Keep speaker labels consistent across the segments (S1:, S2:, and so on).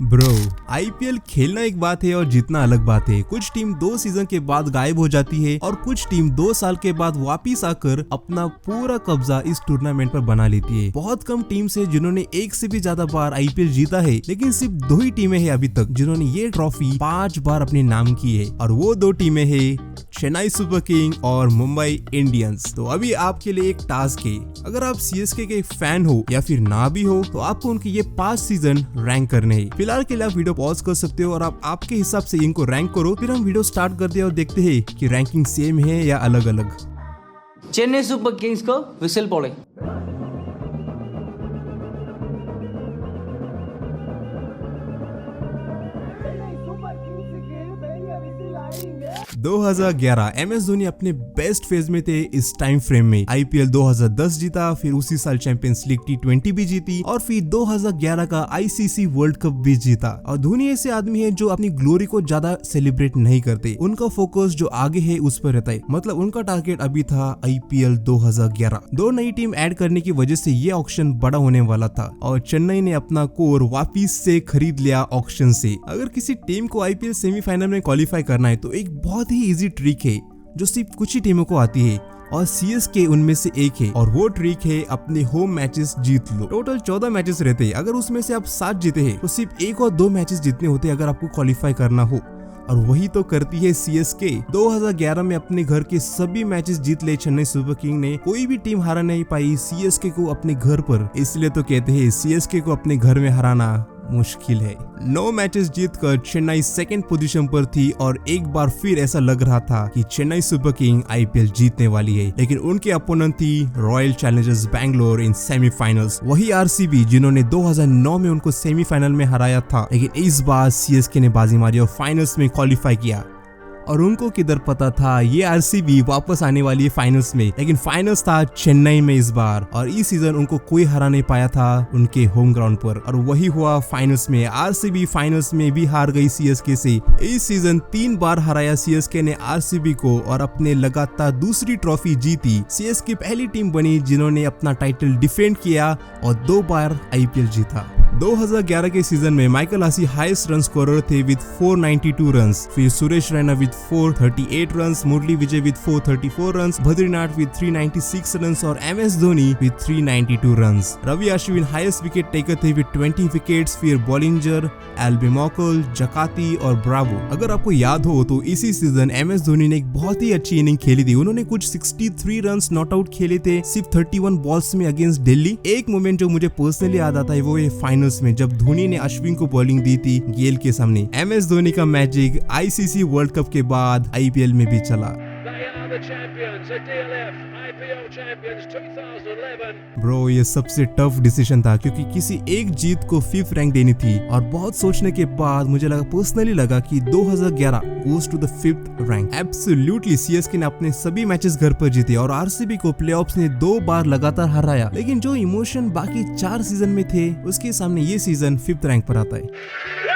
S1: Bro, IPL खेलना एक बात है और जीतना अलग बात है। कुछ टीम 2 सीजन के बाद गायब हो जाती है और कुछ टीम 2 साल के बाद वापिस आकर अपना पूरा कब्जा इस टूर्नामेंट पर बना लेती है। बहुत कम टीम्स है जिन्होंने एक से भी ज्यादा बार आईपीएल जीता है, लेकिन सिर्फ 2 ही टीमें हैं अभी तक जिन्होंने ये ट्रॉफी 5 बार अपने नाम की है, और वो 2 टीमें हैं चेन्नई सुपर किंग और मुंबई इंडियंस। तो अभी आपके लिए एक टास्क है, अगर आप सीएसके के फैन हो या फिर ना भी हो तो आपको उनके ये 5 सीजन रैंक करने हैं। फिलहाल के लिए आप वीडियो पॉज कर सकते हो और आप आपके हिसाब से इनको रैंक करो, फिर हम वीडियो स्टार्ट करते हैं और देखते हैं कि रैंकिंग सेम है या अलग अलग।
S2: चेन्नई सुपर किंग्स को विसिल पड़े।
S1: 2011 एमएस धोनी अपने बेस्ट फेज में थे। इस टाइम फ्रेम में आईपीएल 2010 जीता, फिर उसी साल चैंपियंस लीग T20 भी जीती और फिर 2011 का आईसीसी वर्ल्ड कप भी जीता। और धोनी ऐसे आदमी है जो अपनी ग्लोरी को ज्यादा सेलिब्रेट नहीं करते, उनका फोकस जो आगे है उस पर रहता है। मतलब उनका टारगेट अभी था आईपीएल 2011। 2 नई टीम ऐड करने की वजह से ये ऑक्शन बड़ा होने वाला था और चेन्नई ने अपना कोर वापिस से खरीद लिया ऑक्शन से। अगर किसी टीम को आईपीएल सेमीफाइनल में क्वालिफाई करना है तो एक बहुत ही इजी ट्रिक है जो सिर्फ कुछ ही टीमों को आती है, और सीएसके उनमें से एक है। और वो ट्रिक है अपने होम मैचेस जीत लो। टोटल 14 मैचेस रहते हैं, अगर उसमें से आप 7 जीते हैं तो सिर्फ 1 और 2 मैचेस जीतने होते हैं अगर आपको क्वालिफाई करना हो, और वही तो करती है सीएसके। 2011 में अपने घर के सभी मैचेस जीत ले चेन्नई सुपर किंग ने, कोई भी टीम हरा नहीं पाई सीएसके को अपने घर पर। इसलिए तो कहते हैं सीएसके को अपने घर में हराना मुश्किल है। 9 मैचेस जीतकर चेन्नई 2nd पोजीशन पर थी और एक बार फिर ऐसा लग रहा था कि चेन्नई सुपर किंग आईपीएल जीतने वाली है, लेकिन उनके अपोनेंट थी रॉयल चैलेंजर्स बैंगलोर इन सेमीफाइनल्स। वही आरसीबी जिन्होंने 2009 में उनको सेमीफाइनल में हराया था, लेकिन इस बार सीएसके ने बाजी मारी और फाइनल्स में क्वालिफाई किया। और उनको किधर पता था ये आरसीबी वापस आने वाली है फाइनल्स में, लेकिन फाइनल्स था चेन्नई में इस बार, और इस सीजन उनको कोई हरा नहीं पाया था उनके होम ग्राउंड पर। और वही हुआ फाइनल्स में, आरसीबी फाइनल्स में भी हार गई सीएसके से। इस सीजन 3 बार हराया सीएसके ने आरसीबी को और अपने लगातार दूसरी ट्रॉफी जीती। सीएसके पहली टीम बनी जिन्होंने अपना टाइटल डिफेंड किया और 2 बार आईपीएल जीता। 2011 के सीजन में Michael Hussey highest run scorer थे विद 492 रन्स, फिर Suresh Raina with 438 runs, Murali Vijay with 434 runs, Badrinath with 396 runs और MS Dhoni with 392 runs. Ravi Ashwin highest wicket taker थे विद 20 विकेट्स, फिर बॉलिंजर, एल्बी मॉकल, जकाती और ब्रावो। अगर आपको याद हो तो इसी सीजन एमएस धोनी ने एक बहुत ही अच्छी इनिंग खेली थी। उन्होंने कुछ 63 रन्स नॉट आउट खेले थे सिर्फ 31 बॉल्स में अगेंस्ट दिल्ली। एक मोमेंट जो मुझे पर्सनली याद आता है वो है फाइनल्स में जब धोनी ने अश्विन को बॉलिंग दी थी गेल के सामने। एमएस धोनी का मैजिक आईसीसी वर्ल्ड कप के बाद आईपीएल में भी चला। ब्रो, ये सबसे टफ डिसीजन था क्योंकि किसी एक जीत को 5th रैंक देनी थी, और बहुत सोचने के बाद मुझे पर्सनली लगा कि 2011 goes to the 5th rank. Absolutely CSK ने अपने सभी मैचेस घर पर जीते और आरसीबी को प्लेऑफ्स ने 2 बार लगातार हराया, लेकिन जो इमोशन बाकी 4 सीजन में थे उसके सामने ये सीजन 5th रैंक पर आता है।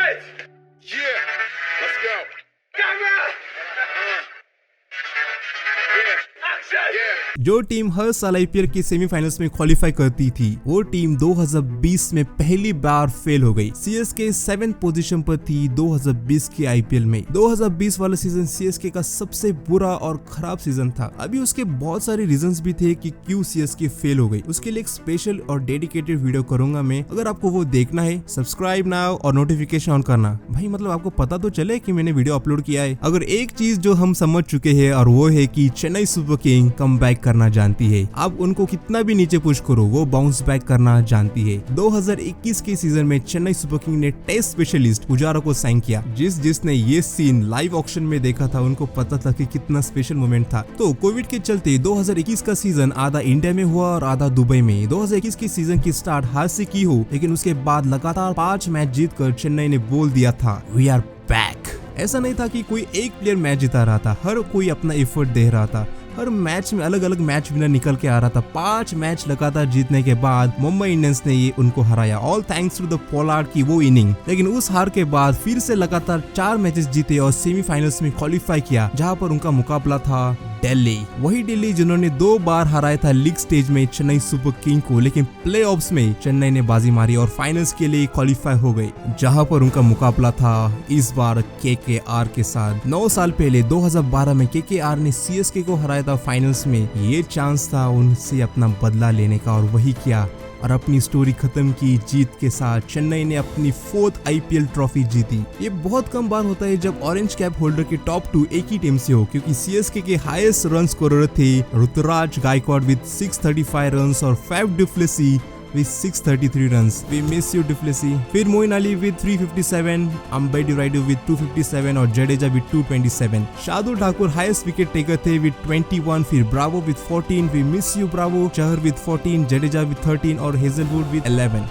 S1: जो टीम हर साल आईपीएल के सेमीफाइनल्स में क्वालिफाई करती थी वो टीम 2020 में पहली बार फेल हो गई। सीएसके 7th पोजीशन पर थी 2020 के आईपीएल में। 2020 वाला सीजन सीएसके का सबसे बुरा और खराब सीजन था। अभी उसके बहुत सारे रीजंस भी थे कि क्यों सीएसके फेल हो गई। उसके लिए एक स्पेशल और डेडिकेटेड वीडियो करूंगा मैं। अगर आपको वो देखना है सब्सक्राइब नाउ और नोटिफिकेशन ऑन करना। भाई मतलब आपको पता तो चले कि मैंने वीडियो अपलोड किया है। अगर एक चीज जो हम समझ चुके हैं और वो है कि चेन्नई सुपर किंग कमबैक करना जानती है। आप उनको कितना भी नीचे पुश करो वो बाउंस बैक करना जानती है। 2021 के सीजन में चेन्नई सुपर किंग ने टेस्ट स्पेशलिस्ट पुजारा को साइन किया। जिसने ये सीन लाइव ऑक्शन में देखा था उनको पता था कि कितना स्पेशल मोमेंट था। तो कोविड के चलते 2021 का सीजन आधा इंडिया में हुआ और आधा दुबई में। 2021 के सीजन की स्टार्ट हार से की हो, लेकिन उसके बाद लगातार 5 मैच जीतकर चेन्नई ने बोल दिया था वी आर बैक। ऐसा नहीं था कि कोई एक प्लेयर मैच जिता रहा था, हर कोई अपना एफर्ट दे रहा था। हर मैच में अलग अलग मैच विनर निकल के आ रहा था। 5 मैच लगातार जीतने के बाद मुंबई इंडियंस ने ये उनको हराया, all thanks to the Pollard की वो इनिंग। लेकिन उस हार के बाद फिर से लगातार 4 मैचेस जीते और सेमीफाइनल्स में क्वालिफाई किया, जहां पर उनका मुकाबला था दिल्ली, वही दिल्ली जिन्होंने 2 बार हराया था लीग स्टेज में चेन्नई सुपर किंग को, लेकिन प्लेऑफ्स में चेन्नई ने बाजी मारी और फाइनल्स के लिए क्वालिफाई हो गई, जहां पर उनका मुकाबला था इस बार केकेआर के साथ। 9 साल पहले 2012 में केकेआर ने सीएसके को हराया था फाइनल्स में। ये चांस था उनसे अपना बदला लेने का और वही किया और अपनी स्टोरी खत्म की जीत के साथ। चेन्नई ने अपनी 4th आईपीएल ट्रॉफी जीती। ये बहुत कम बार होता है जब ऑरेंज कैप होल्डर के टॉप 2 एक ही टीम से हो, क्योंकि सीएसके के हाईएस्ट रन स्कोरर थे ऋतुराज गायकवाड़ विद 635 रन्स और Faf du Plessis with 633 runs. We miss you, Duplessis. फिर मोइन अली with 357, अंबेडी राइडू with 257 और Jadeja with 227. Shardul Thakur highest wicket taker थे with 21. फिर Bravo with 14. We miss you, Bravo. Chahar with 14, Jadeja with 13 और हेजलवुड with 11.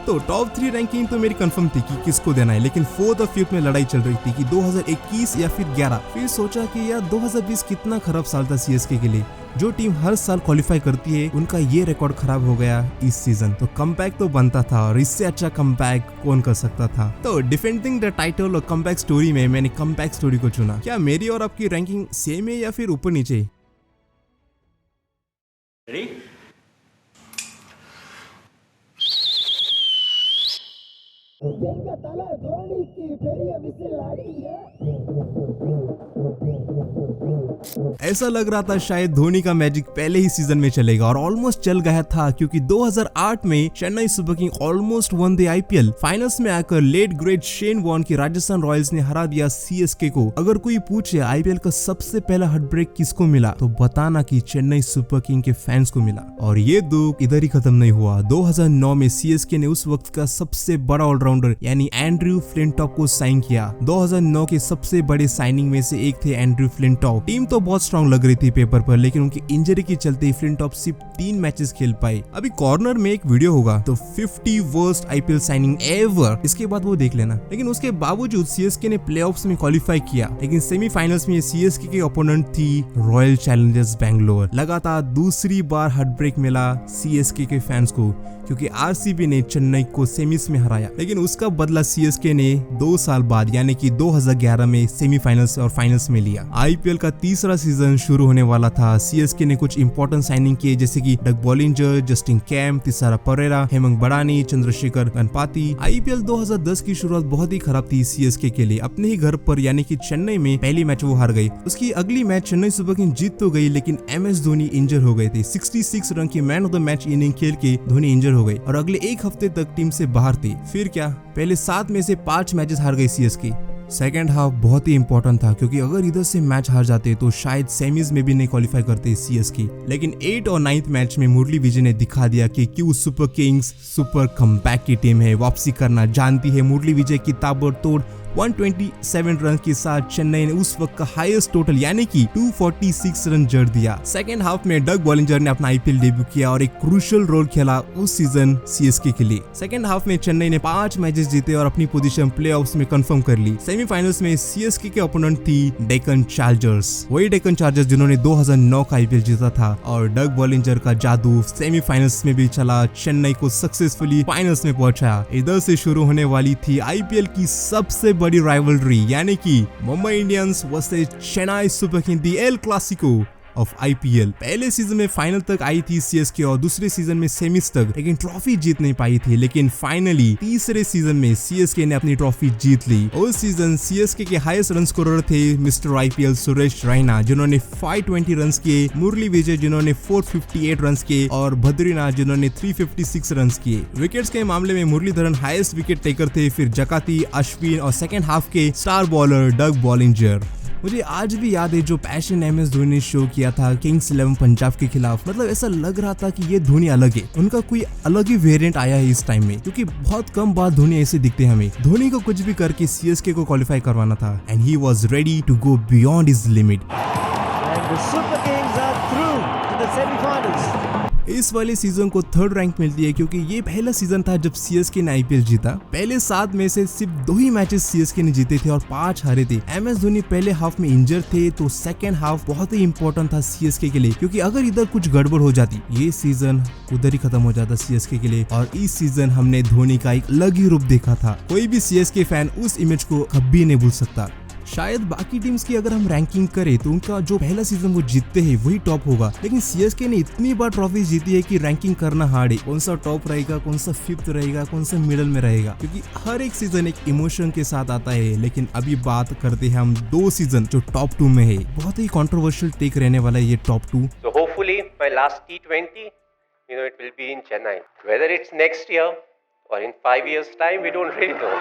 S1: तो top 3 ranking तो मेरी कंफर्म थी कि किसको देना है, लेकिन 4th और 5th में लड़ाई चल रही थी कि 2021 या फिर 11। फिर सोचा कि यार 2020 कितना खराब साल था सीएसके के लिए। जो टीम हर साल क्वालिफाई करती है उनका ये रिकॉर्ड खराब हो गया इस सीजन। तो कमबैक तो बनता था और इससे अच्छा कमबैक कौन कर सकता था। तो डिफेंडिंग द टाइटल और कमबैक स्टोरी में मैंने कमबैक स्टोरी को चुना। क्या मेरी और आपकी रैंकिंग सेम है या फिर ऊपर नीचे? ऐसा लग रहा था शायद धोनी का मैजिक पहले ही सीजन में चलेगा और ऑलमोस्ट चल गया था, क्योंकि 2008 में Chennai super king almost one the IPL. Finals में आकर लेट ग्रेट शेन वॉर्न की राजस्थान रॉयल्स ने हरा दिया सीएसके को। अगर कोई पूछे आईपीएल का सबसे पहला हार्ट ब्रेक किसको मिला, तो बताना कि चेन्नई सुपर किंग के फैंस को मिला। और ये दुख इधर ही खत्म नहीं हुआ। 2009 में सीएसके ने उस वक्त का सबसे बड़ा ऑलराउंडर यानी एंड्रयू फ्लिंटॉप को साइन किया। 2009 के सबसे बड़े साइनिंग में से एक थे एंड्रयू फ्लिंटॉप। टीम तो बहुत स्ट्रांग लग रही थी पेपर पर, लेकिन उनकी इंजरी के चलते फ्लिंटॉप सिर्फ 3 मैचेस खेल पाए। अभी कॉर्नर में एक वीडियो होगा तो 50 वर्स्ट आईपीएल साइनिंग एवर, इसके बाद वो देख लेना। लेकिन उसके बावजूद सीएसके ने प्लेऑफ्स में क्वालिफाई किया, लेकिन सेमीफाइनल्स में सीएसके के ओपोनेंट थी रॉयल चैलेंजर्स बैंगलोर। लगातार दूसरी बार हार्ट ब्रेक मिला सीएसके के फैंस को, क्योंकि आरसीबी ने चेन्नई को सेमीज में हराया। लेकिन उसका बदला सीएसके ने 2 साल बाद यानी कि 2011 में सेमीफाइनल्स और फाइनल्स में लिया। आईपीएल का तीसरा सीजन शुरू होने वाला था। सीएसके ने कुछ इंपॉर्टेंट साइनिंग किए, जैसे कि Doug Bollinger, Justin Kemp, Thisara Perera, Hemang Badani, Chandrashekhar Ganapathy. IPL 2010 की शुरुआत बहुत ही खराब थी सीएसके के लिए। अपने ही घर पर यानी कि चेन्नई में पहली मैच वो हार गई। उसकी अगली मैच चेन्नई सुपर किंग जीत तो गई, लेकिन एमएस धोनी इंजर हो गए थे। 66 रन की man of the match inning खेल के धोनी इंजर हो गए और अगले एक हफ्ते तक टीम से बाहर थे। फिर क्या, पहले 7 में से 5 मैचेस हार गई सीएसके। सेकेंड हाफ बहुत ही इंपॉर्टेंट था, क्योंकि अगर इधर से मैच हार जाते तो शायद सेमीज में भी नहीं क्वालिफाई करते सीएसके। लेकिन 8 और 9th मैच में मुरली विजय ने दिखा दिया कि क्यों सुपर किंग्स सुपर कमबैक की टीम है, वापसी करना जानती है। मुरली विजय की ताबड़तोड़ 127 रन के साथ चेन्नई ने उस वक्त का हाईएस्ट टोटल यानी कि 246 रन जड़ दिया। सेकेंड हाफ में डग बॉलिंजर ने अपना आईपीएल डेब्यू किया और एक क्रूशियल रोल खेला उस सीजन सीएसके के लिए। सेकेंड हाफ में चेन्नई ने 5 मैचेस जीते और अपनी पोजीशन प्लेऑफ्स में कंफर्म कर ली। सेमीफाइनल्स में सीएसके के ओपोनेंट थी डेक्कन चार्जर्स, वही डेक्कन चार्जर्स जिन्होंने 2009 का आईपीएल जीता था। और डग बॉलिंजर का जादू सेमीफाइनल्स में भी चला, चेन्नई को सक्सेसफुली फाइनल्स में पहुंचाया। इधर से शुरू होने वाली थी आईपीएल की सबसे बड़ी राइवलरी, यानी कि Mumbai Indians versus Chennai super king, the El Clasico of IPL. पहले सीजन में फाइनल तक आई थी सीएसके और दूसरे सीजन में सेमीज तक, लेकिन ट्रॉफी जीत नहीं पाई थी। लेकिन फाइनली तीसरे सीजन में सीएसके ने अपनी ट्रॉफी जीत ली। उस सीजन सीएसके के हाईएस्ट रन स्कोरर थे मिस्टर आईपीएल सुरेश रैना, जिन्होंने 520 रन किए, मुरली विजय जिन्होंने 458 रन किए और बद्रीनाथ जिन्होंने 356 रन किए। विकेट्स के मामले में मुरलीधरन हाईएस्ट विकेट टेकर थे, फिर जकाती, अश्विन और सेकेंड हाफ के स्टार बॉलर डग बॉलिंजर। मुझे आज भी याद है जो पैशन एमएस धोनी ने शो किया था किंग्स 11 पंजाब के खिलाफ। मतलब ऐसा लग रहा था कि ये धोनी अलग है, उनका कोई अलग ही वेरिएंट आया है इस टाइम में, क्योंकि बहुत कम बार धोनी ऐसे दिखते हैं हमें। धोनी को कुछ भी करके सीएसके को क्वालिफाई करवाना था and he was ready to go beyond his limit. इस वाले सीजन को 3rd रैंक मिलती है, क्योंकि ये पहला सीजन था जब सीएसके ने आईपीएल जीता। पहले 7 में से सिर्फ 2 ही मैचेस सीएसके ने जीते थे और 5 हारे थे। एमएस धोनी पहले हाफ में इंजर थे, तो सेकेंड हाफ बहुत ही इंपॉर्टेंट था सीएसके के लिए, क्योंकि अगर इधर कुछ गड़बड़ हो जाती ये सीजन उधर ही खत्म हो जाता सीएसके के लिए। और इस सीजन हमने धोनी का एक अलग ही रूप देखा था। कोई भी सीएसके फैन उस इमेज को कभी नहीं भूल सकता। शायद बाकी टीम्स की अगर हम रैंकिंग करें तो उनका जो पहला सीजन वो जीतते हैं वही टॉप होगा, लेकिन सीएसके ने इतनी बार ट्रॉफी जीती है कि रैंकिंग करना हार्ड है। कौन सा टॉप रहेगा, कौन सा फिफ्थ रहेगा, कौन सा मिडल में रहेगा, क्योंकि हर एक सीजन एक इमोशन के साथ आता है। लेकिन अभी बात करते हैं हम 2 सीजन जो टॉप 2 में है। बहुत ही कंट्रोवर्शियल टेक रहने वाला है ये top 2।
S3: So hopefully my last T20, it will be in Chennai. Whether it's next year or in 5 years' time, we don't really know.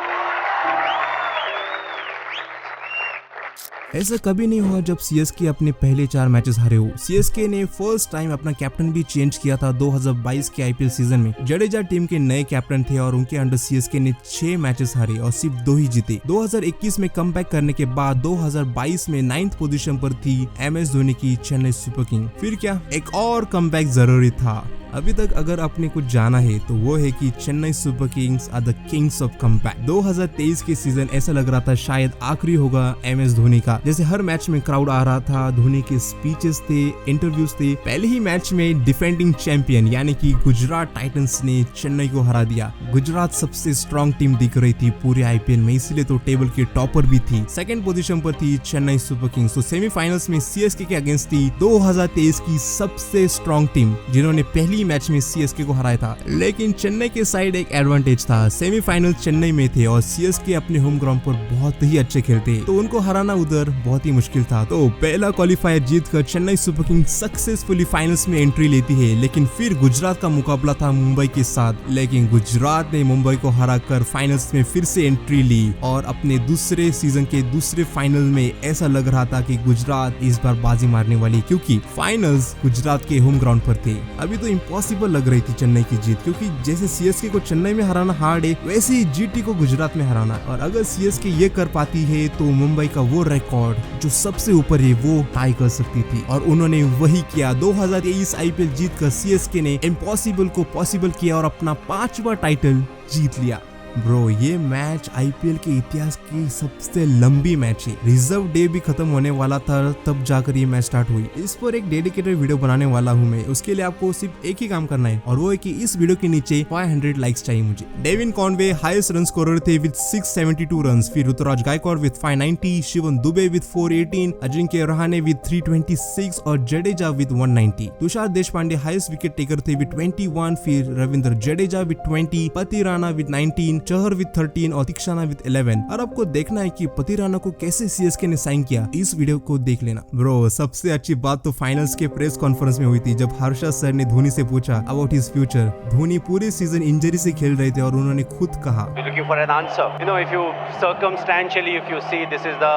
S1: ऐसा कभी नहीं हुआ जब सीएसके अपने पहले 4 मैचेस हारे हो। सीएसके ने फर्स्ट टाइम अपना कैप्टन भी चेंज किया था 2022 के आईपीएल सीजन में। जडेजा टीम के नए कैप्टन थे और उनके अंडर सीएसके ने 6 मैचेस हारे और सिर्फ 2 ही जीते। 2021 में कमबैक करने के बाद 2022 में 9th पोजीशन पर थी एमएस धोनी की चेन्नई सुपर किंग। फिर क्या, एक और कमबैक जरूरी था। अभी तक अगर आपने कुछ जाना है तो वो है कि Chennai Super Kings are the kings of comeback. 2023 के सीजन ऐसा लग रहा था शायद आखिरी होगा एमएस धोनी का। जैसे हर मैच में क्राउड आ रहा था, धोनी के स्पीचेस थे, इंटरव्यूज थे। पहले ही मैच में डिफेंडिंग चैंपियन यानी कि गुजरात टाइटंस ने चेन्नई को हरा दिया। गुजरात सबसे स्ट्रॉन्ग टीम दिख रही थी पूरे आईपीएल में, इसीलिए तो टेबल के टॉपर भी थी। सेकंड पोजीशन पर थी चेन्नई सुपर किंग्स। तो सेमीफाइनल्स में सीएसके के अगेंस्ट थी 2023 की सबसे स्ट्रॉन्ग टीम जिन्होंने पहली मैच में सीएसके को हराया था। लेकिन चेन्नई के साइड एक एडवांटेज था, सेमीफाइनल चेन्नई में थे और सीएसके अपने होम ग्राउंड पर बहुत ही अच्छे खेलते, तो उनको हराना उधर बहुत ही मुश्किल था। तो पहला क्वालिफायर जीतकर Chennai super king successfully finals में एंट्री लेती है। लेकिन फिर गुजरात का मुकाबला था मुंबई के साथ, लेकिन गुजरात ने मुंबई को हराकर फाइनल्स में फिर से एंट्री ली और अपने दूसरे सीजन के दूसरे फाइनल में ऐसा लग रहा था कि गुजरात इस बार बाजी मारने वाली, क्योंकि फाइनल्स गुजरात के होम ग्राउंड पर थे। अभी तो इम्पॉसिबल लग रही थी चेन्नई की जीत, क्योंकि जैसे सीएसके को चेन्नई में हराना हार्ड है, वैसे ही जीटी को गुजरात में हराना। और अगर सीएसके ये कर पाती है तो मुंबई का वो रिकॉर्ड जो सबसे ऊपर है वो टाई कर सकती थी, और उन्होंने वही किया। 2023 आईपीएल जीतकर सीएसके ने इम्पॉसिबल को पॉसिबल किया और अपना 5वां टाइटल जीत लिया। ब्रो, ये मैच आईपीएल के इतिहास की सबसे लंबी मैच है। रिजर्व डे भी खत्म होने वाला था तब जाकर ये मैच स्टार्ट हुई। इस पर एक डेडिकेटेड वीडियो बनाने वाला हूँ मैं। उसके लिए आपको सिर्फ एक ही काम करना है, और वो है कि इस वीडियो के नीचे 500 लाइक्स चाहिए मुझे। Devon Conway highest run scorer थे विद 672 रन्स, फिर Ruturaj Gaikwad with 590, Shivam Dube with 418, Ajinkya Rahane with 326 और Jadeja with 190। Tushar Deshpande highest wicket taker थे विद 21, फिर रविंद्र जडेजा विद 20, पति राणा विद 19, चहर विद 13 और तीक्षाना विद 11। और आपको देखना है कि पति राणा को कैसे सीएसके ने साइन किया, इस वीडियो को देख लेना। ब्रो, सबसे अच्छी बात तो फाइनल्स के प्रेस कॉन्फ्रेंस में हुई थी, जब हर्षा सर ने धोनी से पूछा अबाउट हिज फ्यूचर। धोनी पूरे सीजन इंजरी से खेल रहे थे और उन्होंने खुद कहा,
S3: Looking for an answer. If you circumstantially, if you see, this is the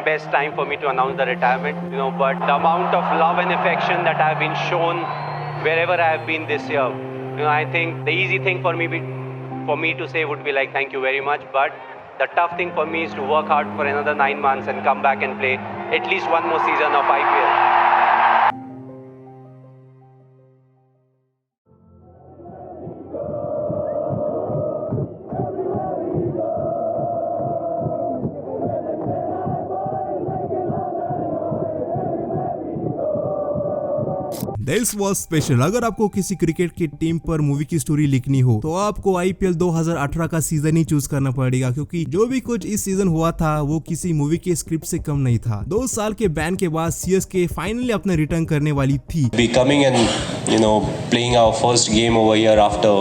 S3: best time for me to announce the retirement. But the amount of love and affection that I have been shown wherever I have been this year, I think the easy thing for me to say would be like thank you very much, but the tough thing for me is to work hard for another 9 months and come back and play at least one more season of IPL.
S1: This was special. अगर आपको किसी cricket की team पर movie की story लिखनी हो तो आपको आईपीएल 2018 का सीजन ही चूज करना पड़ेगा, क्योंकि जो भी कुछ इस सीजन हुआ था वो किसी मूवी के स्क्रिप्ट से कम नहीं था। 2 साल के बैन के बाद सीएसके फाइनली अपना रिटर्न करने वाली थी।
S4: Be coming and playing our first game over here after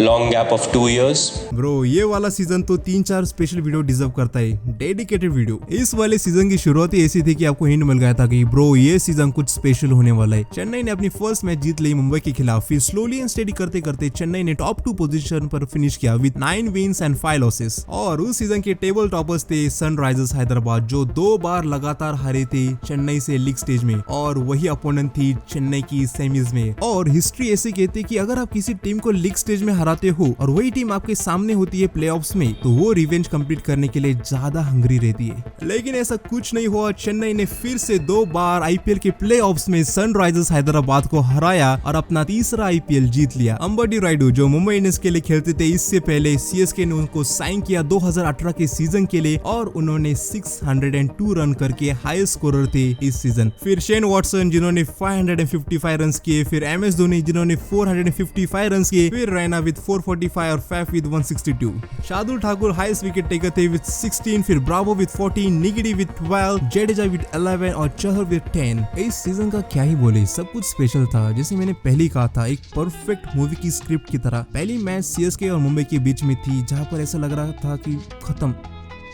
S4: long gap of 2 years.
S1: Bro, ये वाला सीजन तो 3-4 स्पेशल वीडियो डिजर्व करता है, डेडिकेटेड वीडियो। इस वाले सीजन की शुरुआत ही ऐसी थी कि आपको हिंट मिल गया था कि ब्रो ये सीजन कुछ स्पेशल होने वाला है। चेन्नई ने अपनी फर्स्ट मैच जीत ली मुंबई के खिलाफ, फिर स्लोली एंड स्टेडी करते करते चेन्नई ने टॉप 2 पोजीशन पर फिनिश किया विद 9 विन्स एंड 5 लॉसेस। और उस सीजन के टेबल टॉपर्स थे सनराइजर्स हैदराबाद, जो 2 बार लगातार हारे थे चेन्नई से लीग स्टेज में, और वही अपोनेंट थी चेन्नई की सेमीज में। और हिस्ट्री ऐसी कहती है कि अगर आप किसी टीम को लीग स्टेज में हराते हो और वही टीम आपके सामने होती है प्लेऑफ्स में, तो वो रिवेंज कंप्लीट करने के लिए ज्यादा हंग्री रहती है। लेकिन ऐसा कुछ नहीं हुआ। चेन्नई ने फिर से 2 बार आईपीएल के प्लेऑफ्स में सनराइजर्स हैदराबाद को हराया और अपना तीसरा आईपीएल जीत लिया। अंबटी रायडू जो मुंबई इंडियंस के लिए खेलते थे, इससे पहले सीएसके ने उनको साइन किया 2018 के सीजन के लिए, और उन्होंने 602 रन करके हाईएस्ट स्कोरर थे इस सीजन। फिर शेन वॉटसन जिन्होंने 555 रन किए, फिर एमएस धोनी जिन्होंने 455 रन किए, फिर रैना विद विद 445 और Faf with 162। Shardul Thakur highest wicket taker थे विद 16, फिर Bravo with 14, Ngidi with 12, Jadeja with 11 और चहर विद 10। इस सीजन का क्या ही बोले, सब कुछ स्पेशल था। जैसे मैंने पहले कहा था, एक परफेक्ट मूवी की स्क्रिप्ट की तरह। पहली मैच सीएसके और मुंबई के बीच में थी, जहां पर ऐसा लग रहा था कि खत्म,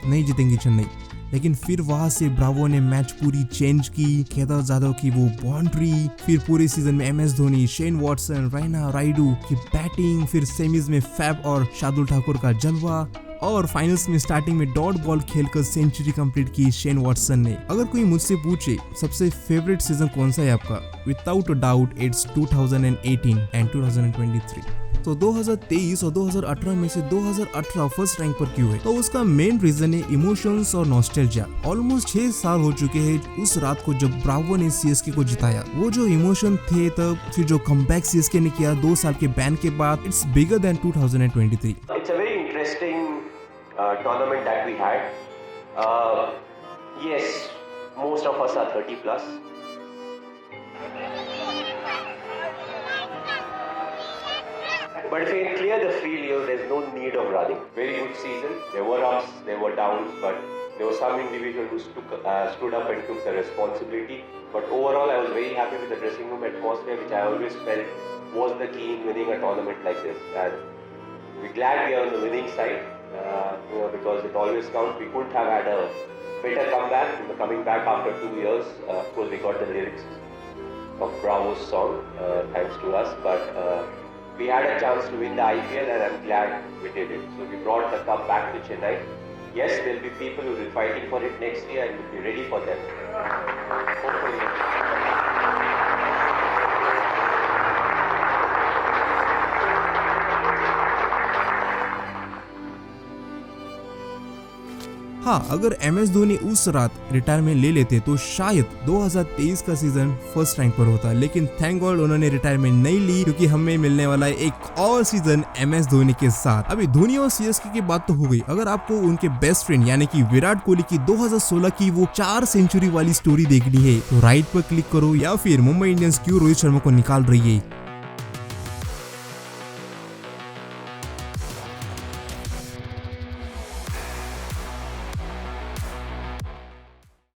S1: नहीं जीतेंगी चेन्नई। लेकिन फिर वहां से ब्रावो ने मैच पूरी चेंज की, केदार जाधव की वो बाउंड्री, फिर पूरे सीजन में MS Dhoni, Shane Watson, Raina Rayudu की बैटिंग, फिर सेमीज में फैब और शार्दुल ठाकुर का जलवा, और फाइनल्स में स्टार्टिंग में डॉट बॉल खेलकर सेंचुरी कंप्लीट की शेन वॉटसन ने। अगर कोई मुझसे पूछे सबसे फेवरेट सीजन कौन सा है आपका, without a doubt it's 2018 and 2023। तो 2023 और 2018 में से 2018 फर्स्ट रैंक पर क्यों है, तो उसका मेन रीजन है इमोशंस और नॉस्टैल्जिया। ऑलमोस्ट 6 साल हो चुके हैं उस रात को जब ब्रावो ने सीएसके को जिताया। वो जो इमोशन थे तब, फिर जो कमबैक सीएसके ने किया 2 साल के बैन के बाद, it's bigger than 2023।
S5: It's a very interesting tournament that we had. Yes, most of us are 30 plus. But if you can clear the field here, there's no need of running. Very good season. There were ups, there were downs, but there was some individual who stood up and took the responsibility. But overall, I was very happy with the dressing room atmosphere, which I always felt was the key in winning a tournament like this. And we're glad we are on the winning side, because it always counts. We couldn't have had a better comeback. Coming back after 2 years, of course, we got the lyrics of Bravo's song, thanks to us. But we had a chance to win the IPL, and I'm glad we did it. So we brought the cup back to Chennai. Yes, there'll be people who will be fighting for it next year, and we'll be ready for them. Hopefully.
S1: हाँ, अगर MS Dhoni उस रात retirement ले लेते तो शायद 2023 का season first rank पर होता, लेकिन थैंक गॉड उन्होंने रिटायरमेंट नहीं ली, क्योंकि हमें मिलने वाला है एक और सीजन एमएस धोनी के साथ। अभी धोनी और सीएसके की बात तो हो गई, अगर आपको उनके बेस्ट फ्रेंड यानी कि विराट कोहली की 2016 की वो 4 सेंचुरी वाली स्टोरी देखनी है तो राइट पर क्लिक करो, या फिर मुंबई इंडियंस क्यों रोहित शर्मा को निकाल रही है